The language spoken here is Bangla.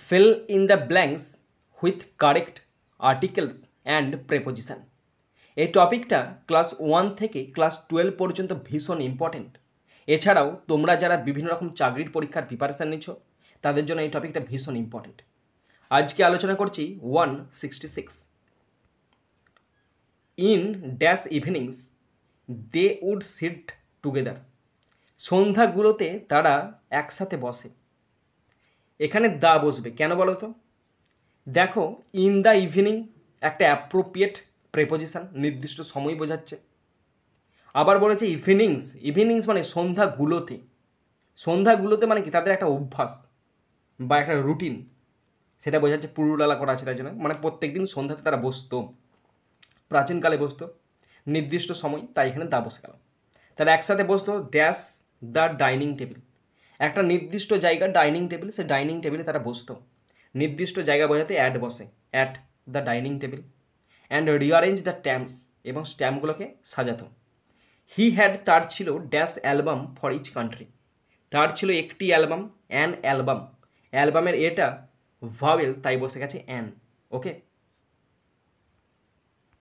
fill in the blanks with correct articles and preposition। এই টপিকটা ক্লাস 1 থেকে ক্লাস 12 পর্যন্ত ভীষণ ইম্পর্টেন্ট। এছাড়াও তোমরা যারা বিভিন্ন রকম চাকরির পরীক্ষার প্রিপারেশান নিচ্ছ তাদের জন্য এই টপিকটা ভীষণ ইম্পর্টেন্ট। আজকে আলোচনা করছি 166। In dash evenings they would sit together. সন্ধ্যাগুলোতে তারা একসাথে বসে। এখানে দা বসবে কেন বলো তো? দেখো, ইন দ্য ইভিনিং একটা অ্যাপ্রোপ্রিয়েট প্রেপোজিশন, নির্দিষ্ট সময় বোঝাচ্ছে। আবার বলেছে ইভিনিংস, ইভিনিংস মানে সন্ধ্যাগুলোতে। সন্ধ্যাগুলোতে মানে কি তাদের একটা অভ্যাস বা একটা রুটিন, সেটা বোঝাচ্ছে। পুরুলালা করা আছে তাই জন্য, মানে প্রত্যেক দিন সন্ধ্যাতে তারা বসতো, প্রাচীনকালে বসতো, নির্দিষ্ট সময়, তাই এখানে দা বসে গেল। তারা একসাথে বসতো ড্যাশ দ্য ডাইনিং টেবিল, একটা নির্দিষ্ট জায়গা ডাইনিং টেবিল, সে ডাইনিং টেবিলে তারা বসতো। নির্দিষ্ট জায়গা বোঝাতে অ্যাট বসে, at the dining table. And rearrange the stamps, এবং স্ট্যাম্পগুলোকে সাজাতো। হি হ্যাড, তার ছিল dash album for each country, তার ছিল একটি অ্যালবাম, অ্যান অ্যালবাম। অ্যালবামের এটা ভাওয়েল, তাই বসে গেছে অ্যান। ওকে,